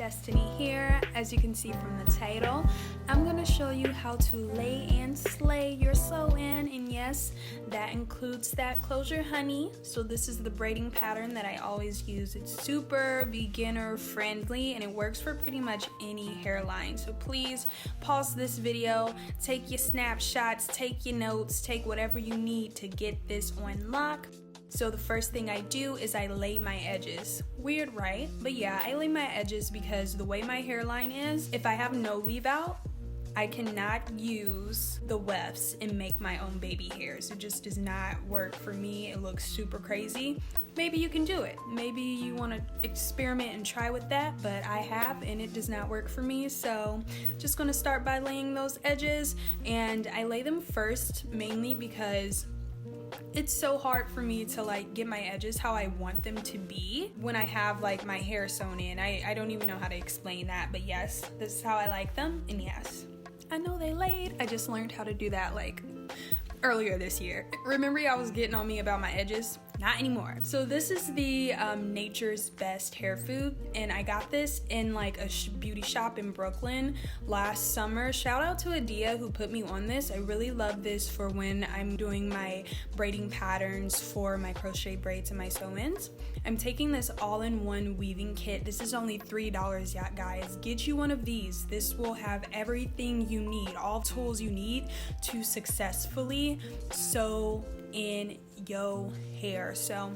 Destiny here. As you can see from the title, I'm going to show you how to lay and slay your sew-in, and yes, that includes that closure honey. So this is the braiding pattern that I always use. It's super beginner friendly and it works for pretty much any hairline. So please pause this video, take your snapshots, take your notes, take whatever you need to get this on lock. So the first thing I do is I lay my edges. Weird, right? But yeah, I lay my edges because the way my hairline is, if I have no leave out, I cannot use the wefts and make my own baby hairs. It just does not work for me. It looks super crazy. Maybe you can do it. Maybe you want to experiment and try with that, but I have and it does not work for me. So just gonna start by laying those edges, and I lay them first mainly because it's so hard for me to like get my edges how I want them to be when I have like my hair sewn in. I don't even know how to explain that, but yes, this is how I like them. And yes, I know they laid. I just learned how to do that like earlier this year. Remember y'all was getting on me about my edges? Not anymore. So this is the Nature's Best hair food, and I got this in like a beauty shop in Brooklyn last summer. Shout out to Adia who put me on this. I really love this for when I'm doing my braiding patterns for my crochet braids and my sew-ins. I'm taking this all-in-one weaving kit. This is only $3, yeah, guys. Get you one of these. This will have everything you need, all tools you need to successfully sew in yo hair. So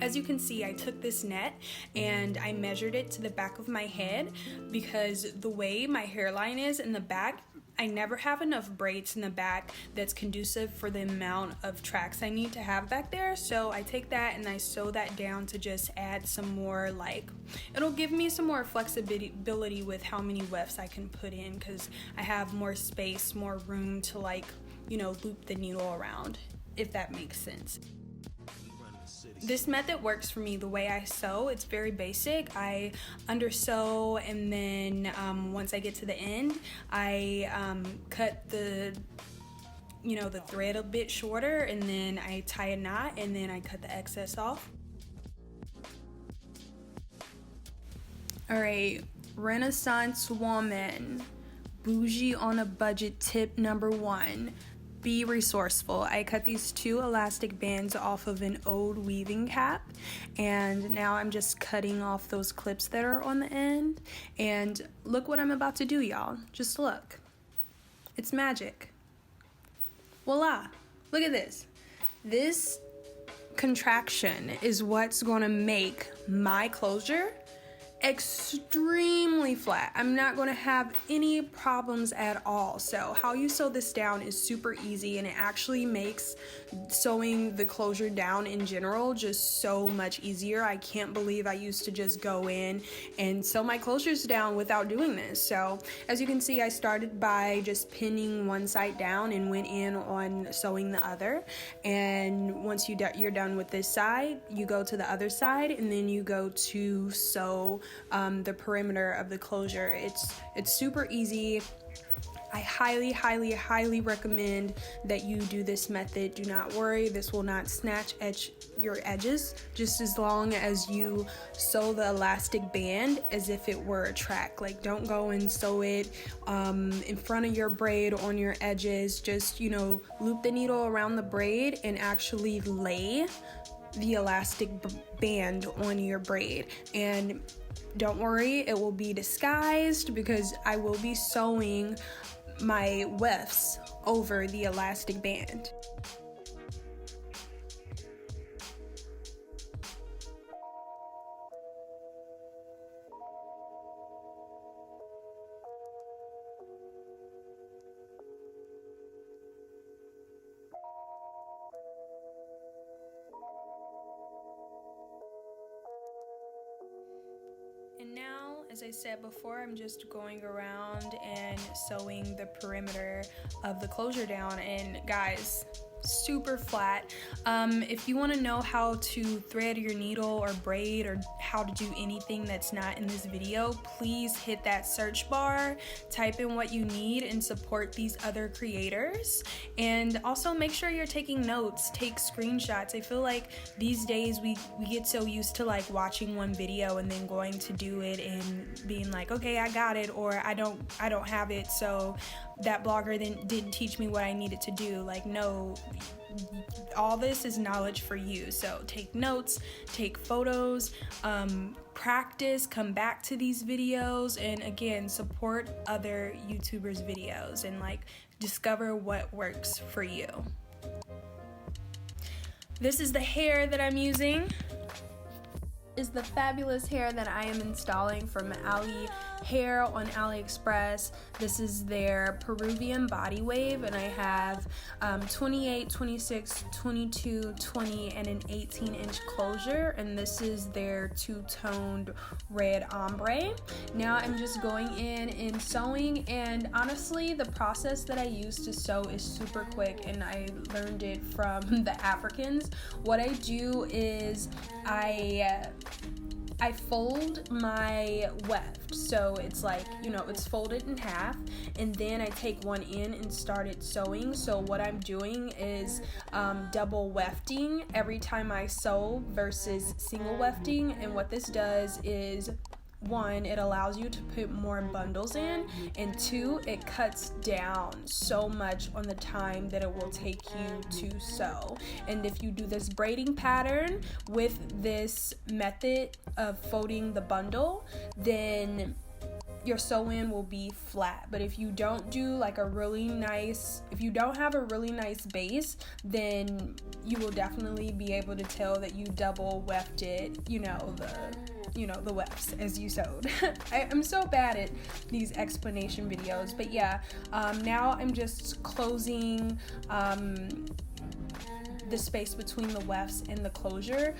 as you can see, I took this net and I measured it to the back of my head because the way my hairline is in the back, I never have enough braids in the back that's conducive for the amount of tracks I need to have back there. So I take that and I sew that down to just add some more, like, it'll give me some more flexibility with how many wefts I can put in, because I have more space, more room to, like, you know, loop the needle around, if that makes sense. This method works for me the way I sew. It's very basic. I undersew, and then once I get to the end, I cut the thread a bit shorter, and then I tie a knot, and then I cut the excess off. All right, Renaissance woman, bougie on a budget tip number 1. Be resourceful. I cut these 2 elastic bands off of an old weaving cap, and now I'm just cutting off those clips that are on the end. And look what I'm about to do, y'all. Just look. It's magic. Voila. Look at this. This contraction is what's gonna make my closure extremely flat. I'm not going to have any problems at all. So how you sew this down is super easy, and it actually makes sewing the closure down in general just so much easier. I can't believe I used to just go in and sew my closures down without doing this. So as you can see, I started by just pinning one side down and went in on sewing the other. And once you're done with this side, you go to the other side, and then you go to sew the perimeter of the closure. It's super easy. I highly recommend that you do this method. Do not worry, this will not snatch your edges, just as long as you sew the elastic band as if it were a track. Like, don't go and sew it in front of your braid on your edges. Just, loop the needle around the braid and actually lay the elastic band on your braid. And don't worry, it will be disguised because I will be sewing my wefts over the elastic band. And now, as I said before, I'm just going around and sewing the perimeter of the closure down. And guys, super flat. If you want to know how to thread your needle or braid, or how to do anything that's not in this video, please hit that search bar, type in what you need, and support these other creators. And also make sure you're taking notes, take screenshots. I feel like these days we get so used to like watching one video and then going to do it and being like, okay, I got it, or I don't have it, so that blogger then didn't teach me what I needed to do. Like, no, all this is knowledge for you. So take notes, take photos, practice, come back to these videos, and again, support other YouTubers' videos and like discover what works for you. This is the hair that I'm using. Is the fabulous hair that I am installing from Ali Hair on AliExpress. This is their Peruvian body wave, and I have 28, 26, 22, 20, and an 18-inch closure, and this is their two-toned red ombre. Now I'm just going in and sewing, and honestly the process that I use to sew is super quick, and I learned it from the Africans. What I do is I fold my weft, so it's like, you know, it's folded in half, and then I take one in and start it sewing. So what I'm doing is double wefting every time I sew versus single wefting, and what this does is, one, it allows you to put more bundles in, and two, it cuts down so much on the time that it will take you to sew. And if you do this braiding pattern with this method of folding the bundle, then your sew-in will be flat. But if you don't do like if you don't have a really nice base, then you will definitely be able to tell that you double wefted, the wefts as you sewed. I'm so bad at these explanation videos, but yeah, now I'm just closing the space between the wefts and the closure.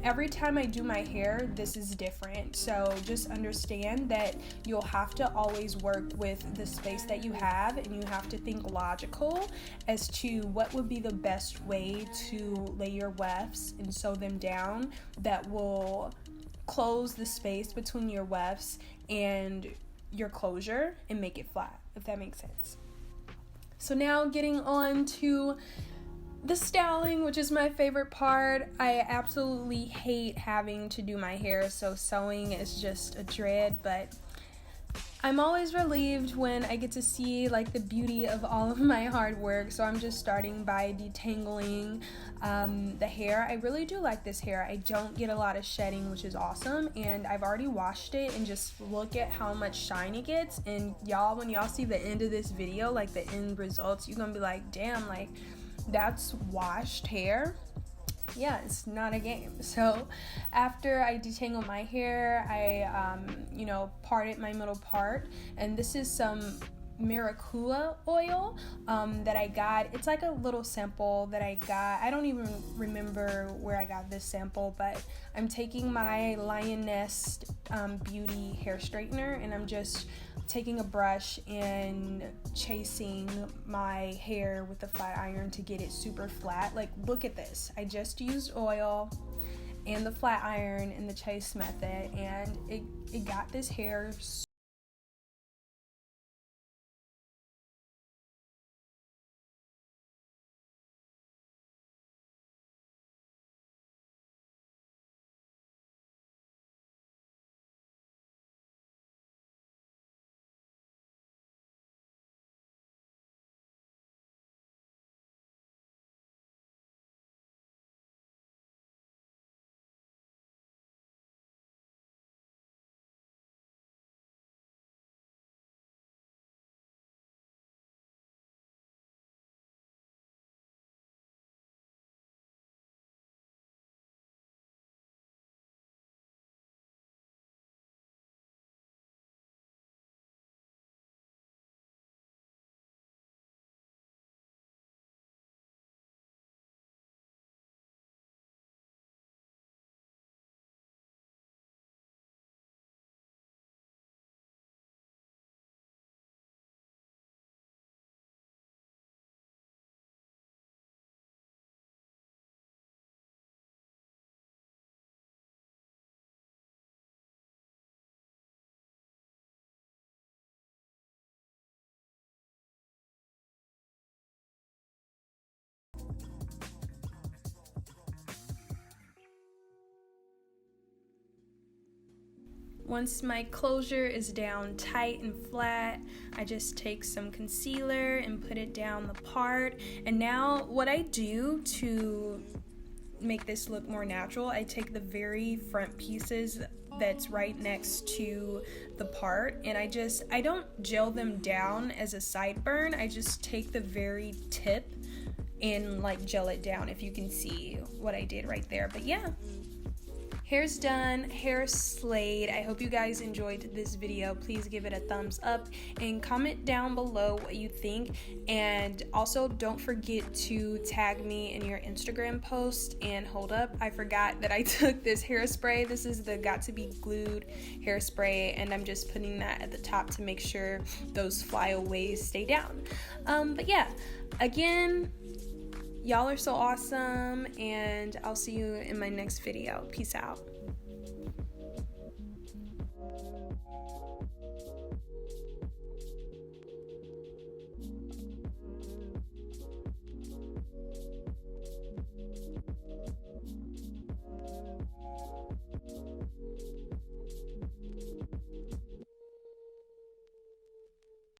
Every time I do my hair, this is different, so just understand that you'll have to always work with the space that you have, and you have to think logical as to what would be the best way to lay your wefts and sew them down that will close the space between your wefts and your closure and make it flat, if that makes sense. So now getting on to the styling, which is my favorite part. I absolutely hate having to do my hair, so sewing is just a dread, but I'm always relieved when I get to see like the beauty of all of my hard work. So I'm just starting by detangling the hair. I really do like this hair. I don't get a lot of shedding, which is awesome, and I've already washed it, and just look at how much shine it gets. And y'all, when y'all see the end of this video, like the end results, you're gonna be like, damn, like that's washed hair. Yeah, it's not a game. So after I detangle my hair, I parted my middle part, and this is some maracuja oil that I got. It's like a little sample that I got. I don't even remember where I got this sample, but I'm taking my Lioness Beauty hair straightener, and I'm just taking a brush and chasing my hair with the flat iron to get it super flat. Like, look at this. I just used oil and the flat iron in the chase method, and it got this hair Once my closure is down tight and flat, I just take some concealer and put it down the part. And now what I do to make this look more natural, I take the very front pieces that's right next to the part, and I don't gel them down as a sideburn. I just take the very tip and like gel it down, if you can see what I did right there. But yeah, hair's done, hair slayed. I hope you guys enjoyed this video. Please give it a thumbs up and comment down below what you think. And also don't forget to tag me in your Instagram post. And hold up, I forgot that I took this hairspray. This is the Got to Be Glued hairspray, and I'm just putting that at the top to make sure those flyaways stay down. But yeah, again, y'all are so awesome, and I'll see you in my next video. Peace out.